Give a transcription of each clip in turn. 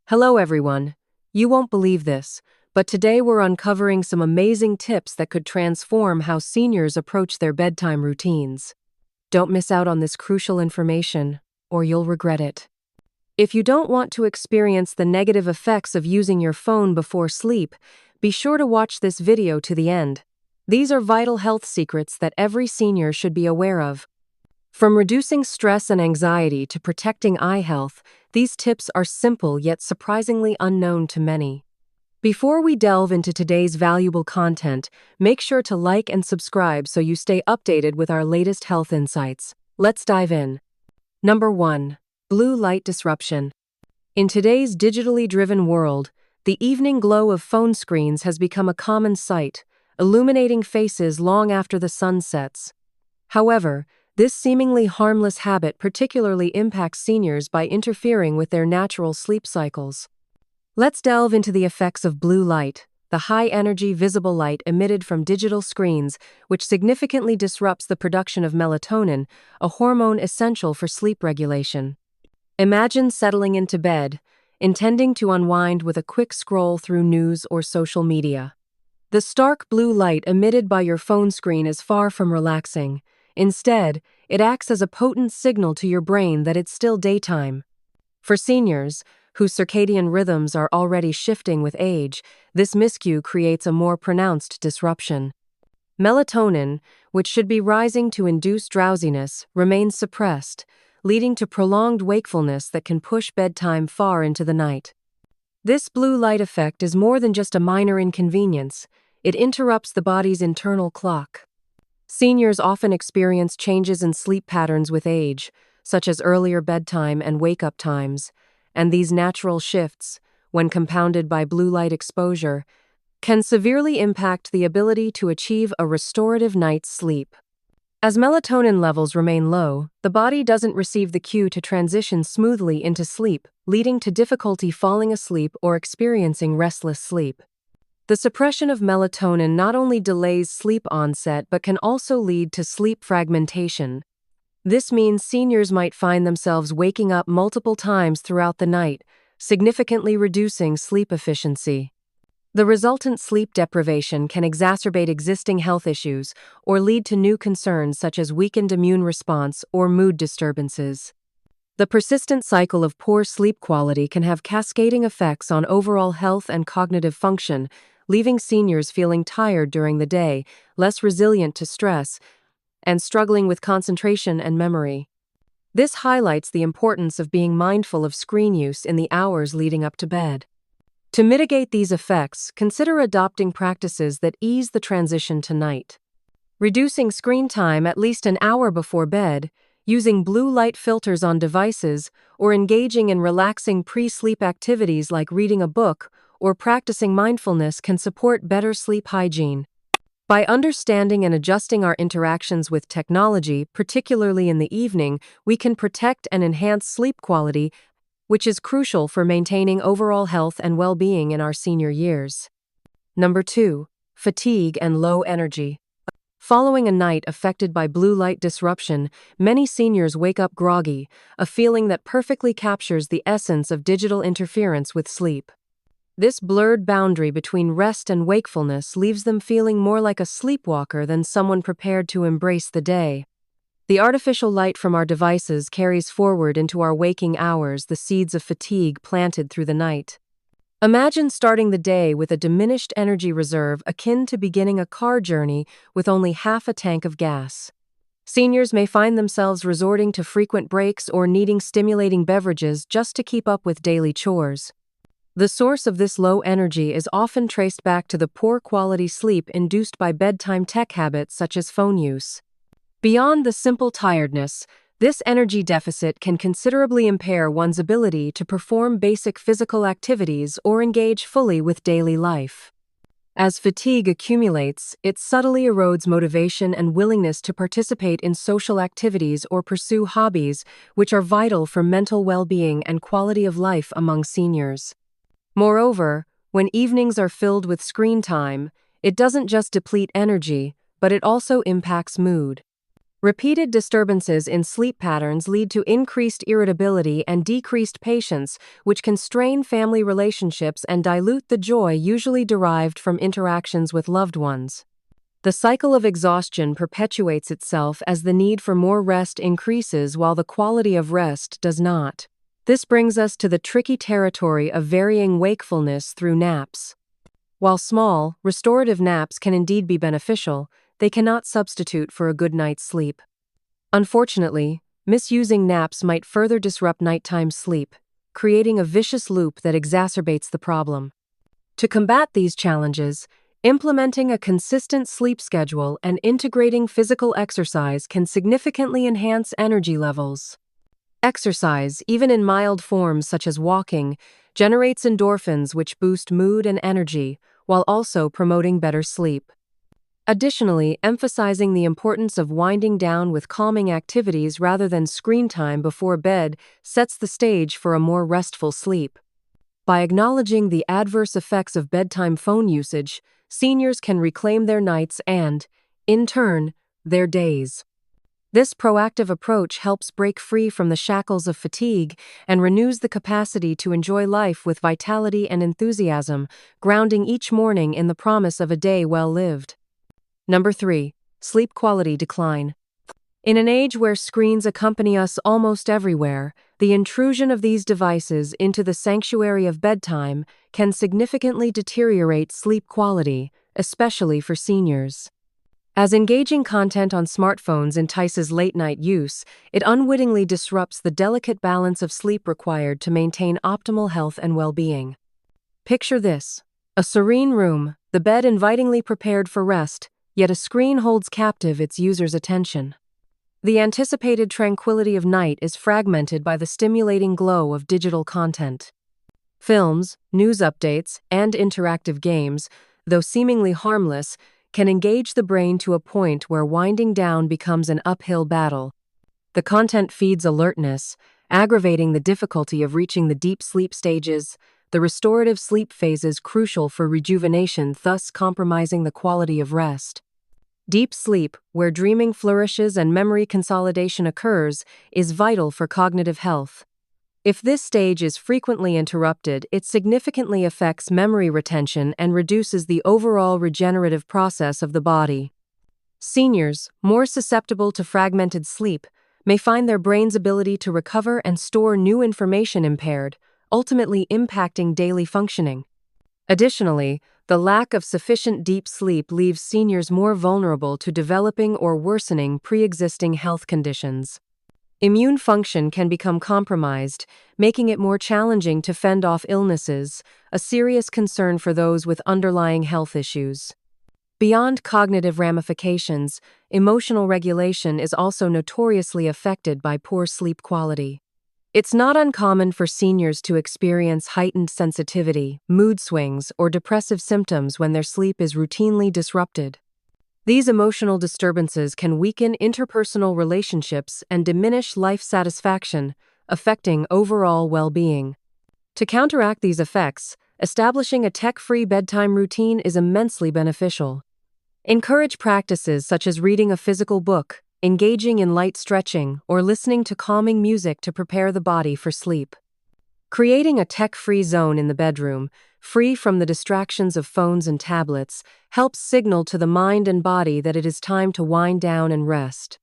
Hello everyone. You won't believe this, but today we're uncovering some amazing tips that could transform how seniors approach their bedtime routines. Don't miss out on this crucial information, or you'll regret it. If you don't want to experience the negative effects of using your phone before sleep, be sure to watch this video to the end. These are vital health secrets that every senior should be aware of. From reducing stress and anxiety to protecting eye health, these tips are simple yet surprisingly unknown to many. Before we delve into today's valuable content, make sure to like and subscribe so you stay updated with our latest health insights. Let's dive in. Number 1. Blue light disruption. In today's digitally driven world, the evening glow of phone screens has become a common sight, illuminating faces long after the sun sets. However, this seemingly harmless habit particularly impacts seniors by interfering with their natural sleep cycles. Let's delve into the effects of blue light, the high-energy visible light emitted from digital screens, which significantly disrupts the production of melatonin, a hormone essential for sleep regulation. Imagine settling into bed, intending to unwind with a quick scroll through news or social media. The stark blue light emitted by your phone screen is far from relaxing. Instead, it acts as a potent signal to your brain that it's still daytime. For seniors, whose circadian rhythms are already shifting with age, this miscue creates a more pronounced disruption. Melatonin, which should be rising to induce drowsiness, remains suppressed, leading to prolonged wakefulness that can push bedtime far into the night. This blue light effect is more than just a minor inconvenience. It interrupts the body's internal clock. Seniors often experience changes in sleep patterns with age, such as earlier bedtime and wake-up times, and these natural shifts, when compounded by blue light exposure, can severely impact the ability to achieve a restorative night's sleep. As melatonin levels remain low, the body doesn't receive the cue to transition smoothly into sleep, leading to difficulty falling asleep or experiencing restless sleep. The suppression of melatonin not only delays sleep onset but can also lead to sleep fragmentation. This means seniors might find themselves waking up multiple times throughout the night, significantly reducing sleep efficiency. The resultant sleep deprivation can exacerbate existing health issues or lead to new concerns such as weakened immune response or mood disturbances. The persistent cycle of poor sleep quality can have cascading effects on overall health and cognitive function, leaving seniors feeling tired during the day, less resilient to stress, and struggling with concentration and memory. This highlights the importance of being mindful of screen use in the hours leading up to bed. To mitigate these effects, consider adopting practices that ease the transition to night. Reducing screen time at least an hour before bed, using blue light filters on devices, or engaging in relaxing pre-sleep activities like reading a book or practicing mindfulness can support better sleep hygiene. By understanding and adjusting our interactions with technology, particularly in the evening, we can protect and enhance sleep quality, which is crucial for maintaining overall health and well-being in our senior years. Number 2. Fatigue and low energy. Following a night affected by blue light disruption, many seniors wake up groggy, a feeling that perfectly captures the essence of digital interference with sleep. This blurred boundary between rest and wakefulness leaves them feeling more like a sleepwalker than someone prepared to embrace the day. The artificial light from our devices carries forward into our waking hours the seeds of fatigue planted through the night. Imagine starting the day with a diminished energy reserve akin to beginning a car journey with only half a tank of gas. Seniors may find themselves resorting to frequent breaks or needing stimulating beverages just to keep up with daily chores. The source of this low energy is often traced back to the poor quality sleep induced by bedtime tech habits such as phone use. Beyond the simple tiredness, this energy deficit can considerably impair one's ability to perform basic physical activities or engage fully with daily life. As fatigue accumulates, it subtly erodes motivation and willingness to participate in social activities or pursue hobbies, which are vital for mental well-being and quality of life among seniors. Moreover, when evenings are filled with screen time, it doesn't just deplete energy, but it also impacts mood. Repeated disturbances in sleep patterns lead to increased irritability and decreased patience, which can strain family relationships and dilute the joy usually derived from interactions with loved ones. The cycle of exhaustion perpetuates itself as the need for more rest increases while the quality of rest does not. This brings us to the tricky territory of varying wakefulness through naps. While small, restorative naps can indeed be beneficial, they cannot substitute for a good night's sleep. Unfortunately, misusing naps might further disrupt nighttime sleep, creating a vicious loop that exacerbates the problem. To combat these challenges, implementing a consistent sleep schedule and integrating physical exercise can significantly enhance energy levels. Exercise, even in mild forms such as walking, generates endorphins which boost mood and energy, while also promoting better sleep. Additionally, emphasizing the importance of winding down with calming activities rather than screen time before bed sets the stage for a more restful sleep. By acknowledging the adverse effects of bedtime phone usage, seniors can reclaim their nights and, in turn, their days. This proactive approach helps break free from the shackles of fatigue and renews the capacity to enjoy life with vitality and enthusiasm, grounding each morning in the promise of a day well lived. Number 3. Sleep quality decline. In an age where screens accompany us almost everywhere, the intrusion of these devices into the sanctuary of bedtime can significantly deteriorate sleep quality, especially for seniors. As engaging content on smartphones entices late-night use, it unwittingly disrupts the delicate balance of sleep required to maintain optimal health and well-being. Picture this: a serene room, the bed invitingly prepared for rest, yet a screen holds captive its user's attention. The anticipated tranquility of night is fragmented by the stimulating glow of digital content. Films, news updates, and interactive games, though seemingly harmless, can engage the brain to a point where winding down becomes an uphill battle. The content feeds alertness, aggravating the difficulty of reaching the deep sleep stages, the restorative sleep phases crucial for rejuvenation, thus compromising the quality of rest. Deep sleep, where dreaming flourishes and memory consolidation occurs, is vital for cognitive health. If this stage is frequently interrupted, it significantly affects memory retention and reduces the overall regenerative process of the body. Seniors, more susceptible to fragmented sleep, may find their brain's ability to recover and store new information impaired, ultimately impacting daily functioning. Additionally, the lack of sufficient deep sleep leaves seniors more vulnerable to developing or worsening pre-existing health conditions. Immune function can become compromised, making it more challenging to fend off illnesses, a serious concern for those with underlying health issues. Beyond cognitive ramifications, emotional regulation is also notoriously affected by poor sleep quality. It's not uncommon for seniors to experience heightened sensitivity, mood swings, or depressive symptoms when their sleep is routinely disrupted. These emotional disturbances can weaken interpersonal relationships and diminish life satisfaction, affecting overall well-being. To counteract these effects, establishing a tech-free bedtime routine is immensely beneficial. Encourage practices such as reading a physical book, engaging in light stretching, or listening to calming music to prepare the body for sleep. Creating a tech-free zone in the bedroom, free from the distractions of phones and tablets, helps signal to the mind and body that it is time to wind down and rest.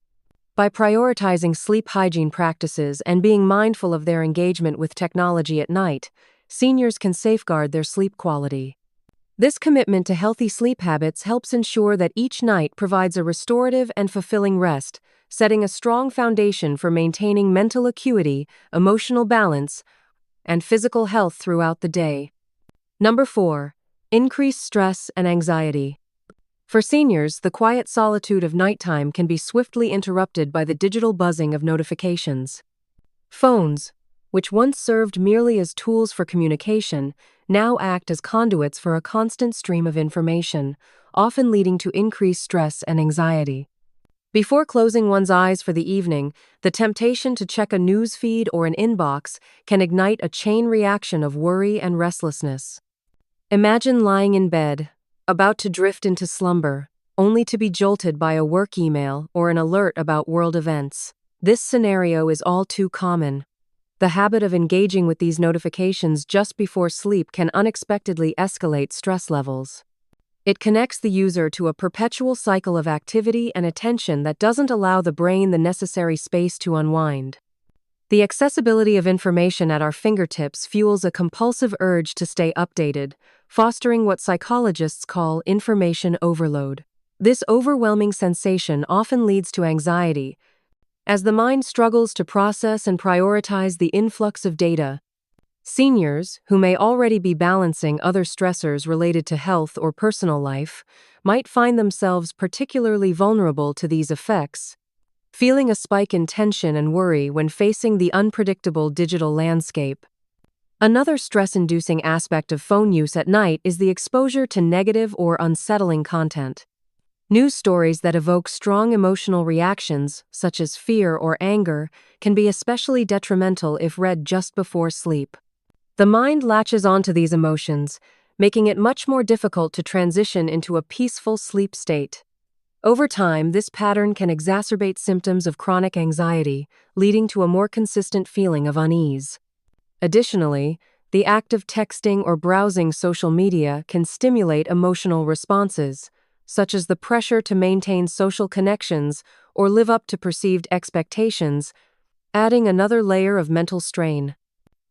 By prioritizing sleep hygiene practices and being mindful of their engagement with technology at night, seniors can safeguard their sleep quality. This commitment to healthy sleep habits helps ensure that each night provides a restorative and fulfilling rest, setting a strong foundation for maintaining mental acuity, emotional balance, and physical health throughout the day. Number 4. Increased stress and anxiety. For seniors, the quiet solitude of nighttime can be swiftly interrupted by the digital buzzing of notifications. Phones, which once served merely as tools for communication, now act as conduits for a constant stream of information, often leading to increased stress and anxiety. Before closing one's eyes for the evening, the temptation to check a news feed or an inbox can ignite a chain reaction of worry and restlessness. Imagine lying in bed, about to drift into slumber, only to be jolted by a work email or an alert about world events. This scenario is all too common. The habit of engaging with these notifications just before sleep can unexpectedly escalate stress levels. It connects the user to a perpetual cycle of activity and attention that doesn't allow the brain the necessary space to unwind. The accessibility of information at our fingertips fuels a compulsive urge to stay updated, fostering what psychologists call information overload. This overwhelming sensation often leads to anxiety, as the mind struggles to process and prioritize the influx of data. Seniors, who may already be balancing other stressors related to health or personal life, might find themselves particularly vulnerable to these effects, feeling a spike in tension and worry when facing the unpredictable digital landscape. Another stress-inducing aspect of phone use at night is the exposure to negative or unsettling content. News stories that evoke strong emotional reactions, such as fear or anger, can be especially detrimental if read just before sleep. The mind latches onto these emotions, making it much more difficult to transition into a peaceful sleep state. Over time, this pattern can exacerbate symptoms of chronic anxiety, leading to a more consistent feeling of unease. Additionally, the act of texting or browsing social media can stimulate emotional responses, such as the pressure to maintain social connections or live up to perceived expectations, adding another layer of mental strain.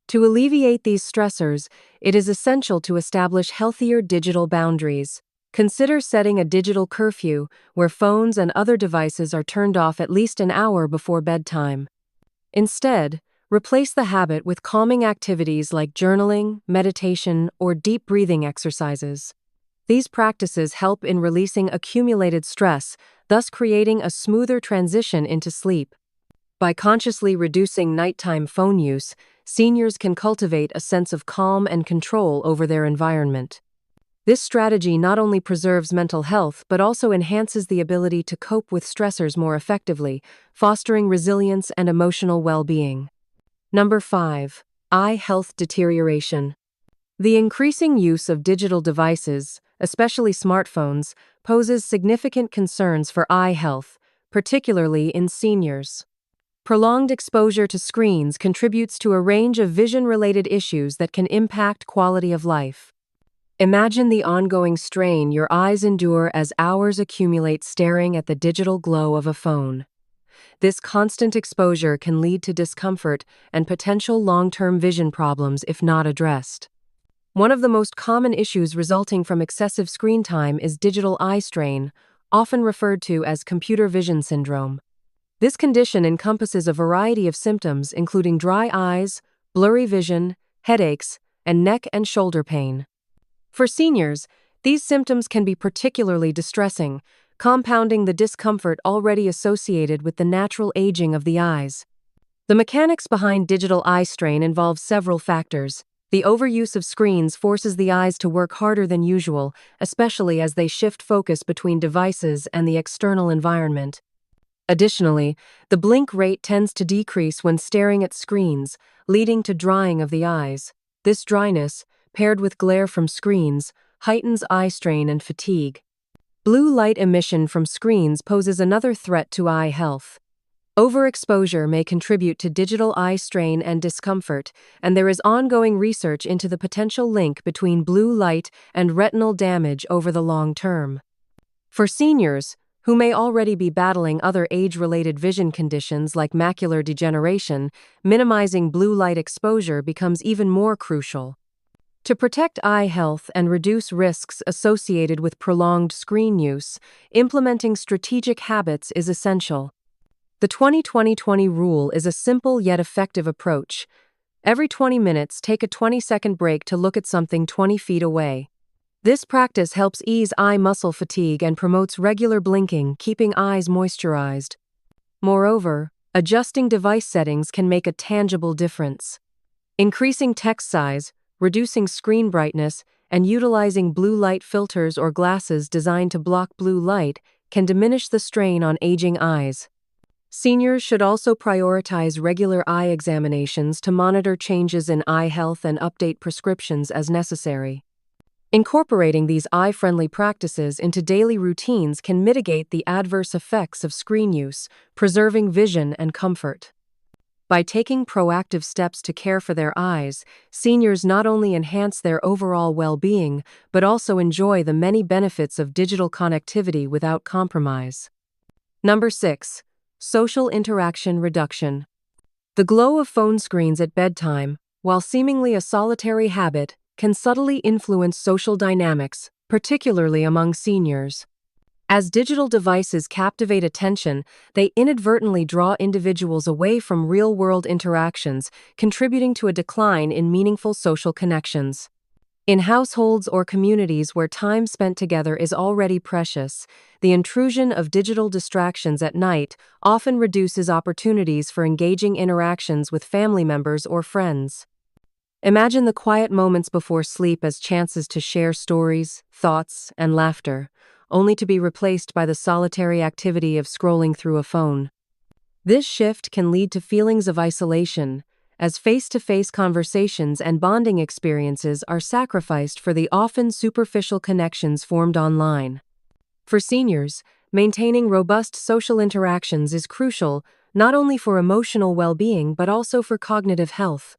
To alleviate these stressors, it is essential to establish healthier digital boundaries. Consider setting a digital curfew where phones and other devices are turned off at least an hour before bedtime. Instead, replace the habit with calming activities like journaling, meditation, or deep breathing exercises. These practices help in releasing accumulated stress, thus creating a smoother transition into sleep. By consciously reducing nighttime phone use, seniors can cultivate a sense of calm and control over their environment. This strategy not only preserves mental health but also enhances the ability to cope with stressors more effectively, fostering resilience and emotional well-being. Number 5. Eye health deterioration. The increasing use of digital devices, especially smartphones, poses significant concerns for eye health, particularly in seniors. Prolonged exposure to screens contributes to a range of vision-related issues that can impact quality of life. Imagine the ongoing strain your eyes endure as hours accumulate staring at the digital glow of a phone. This constant exposure can lead to discomfort and potential long-term vision problems if not addressed. One of the most common issues resulting from excessive screen time is digital eye strain, often referred to as computer vision syndrome. This condition encompasses a variety of symptoms including dry eyes, blurry vision, headaches, and neck and shoulder pain. For seniors, these symptoms can be particularly distressing, compounding the discomfort already associated with the natural aging of the eyes. The mechanics behind digital eye strain involve several factors. The overuse of screens forces the eyes to work harder than usual, especially as they shift focus between devices and the external environment. Additionally, the blink rate tends to decrease when staring at screens, leading to drying of the eyes. This dryness, paired with glare from screens, heightens eye strain and fatigue. Blue light emission from screens poses another threat to eye health. Overexposure may contribute to digital eye strain and discomfort, and there is ongoing research into the potential link between blue light and retinal damage over the long term. For seniors, who may already be battling other age-related vision conditions like macular degeneration, minimizing blue light exposure becomes even more crucial. To protect eye health and reduce risks associated with prolonged screen use, implementing strategic habits is essential. The 20-20-20 rule is a simple yet effective approach. Every 20 minutes, take a 20-second break to look at something 20 feet away. This practice helps ease eye muscle fatigue and promotes regular blinking, keeping eyes moisturized. Moreover, adjusting device settings can make a tangible difference. Increasing text size, reducing screen brightness, and utilizing blue light filters or glasses designed to block blue light can diminish the strain on aging eyes. Seniors should also prioritize regular eye examinations to monitor changes in eye health and update prescriptions as necessary. Incorporating these eye-friendly practices into daily routines can mitigate the adverse effects of screen use, preserving vision and comfort. By taking proactive steps to care for their eyes, seniors not only enhance their overall well-being, but also enjoy the many benefits of digital connectivity without compromise. Number 6. Social interaction reduction. The glow of phone screens at bedtime, while seemingly a solitary habit, can subtly influence social dynamics, particularly among seniors. As digital devices captivate attention, they inadvertently draw individuals away from real-world interactions, contributing to a decline in meaningful social connections. In households or communities where time spent together is already precious, the intrusion of digital distractions at night often reduces opportunities for engaging interactions with family members or friends. Imagine the quiet moments before sleep as chances to share stories, thoughts, and laughter, only to be replaced by the solitary activity of scrolling through a phone. This shift can lead to feelings of isolation, as face-to-face conversations and bonding experiences are sacrificed for the often superficial connections formed online. For seniors, maintaining robust social interactions is crucial not only for emotional well-being but also for cognitive health.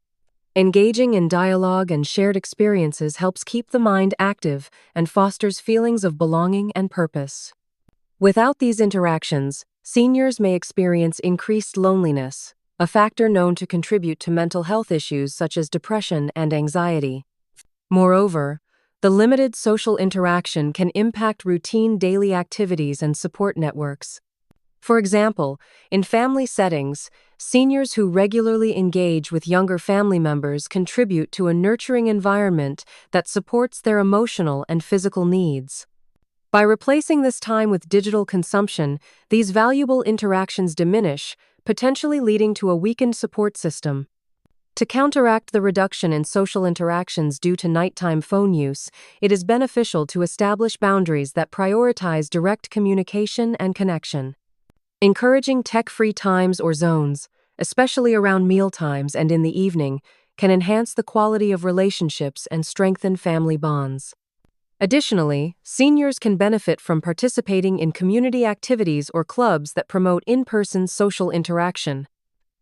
Engaging in dialogue and shared experiences helps keep the mind active and fosters feelings of belonging and purpose. Without these interactions, seniors may experience increased loneliness, a factor known to contribute to mental health issues such as depression and anxiety. Moreover, the limited social interaction can impact routine daily activities and support networks. For example, in family settings, seniors who regularly engage with younger family members contribute to a nurturing environment that supports their emotional and physical needs. By replacing this time with digital consumption, these valuable interactions diminish, potentially leading to a weakened support system. To counteract the reduction in social interactions due to nighttime phone use, it is beneficial to establish boundaries that prioritize direct communication and connection. Encouraging tech-free times or zones, especially around mealtimes and in the evening, can enhance the quality of relationships and strengthen family bonds. Additionally, seniors can benefit from participating in community activities or clubs that promote in-person social interaction.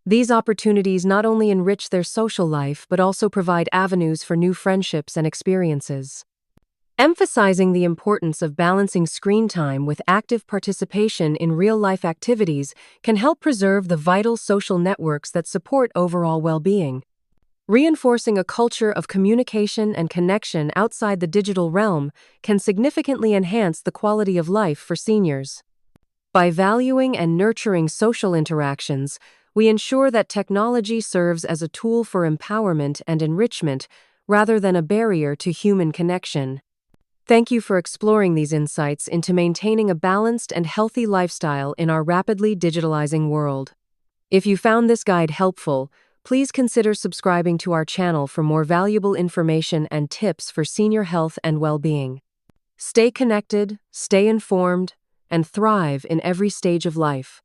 These opportunities not only enrich their social life but also provide avenues for new friendships and experiences. Emphasizing the importance of balancing screen time with active participation in real-life activities can help preserve the vital social networks that support overall well-being. Reinforcing a culture of communication and connection outside the digital realm can significantly enhance the quality of life for seniors. By valuing and nurturing social interactions, we ensure that technology serves as a tool for empowerment and enrichment rather than a barrier to human connection. Thank you for exploring these insights into maintaining a balanced and healthy lifestyle in our rapidly digitalizing world. If you found this guide helpful, please consider subscribing to our channel for more valuable information and tips for senior health and well-being. Stay connected, stay informed, and thrive in every stage of life.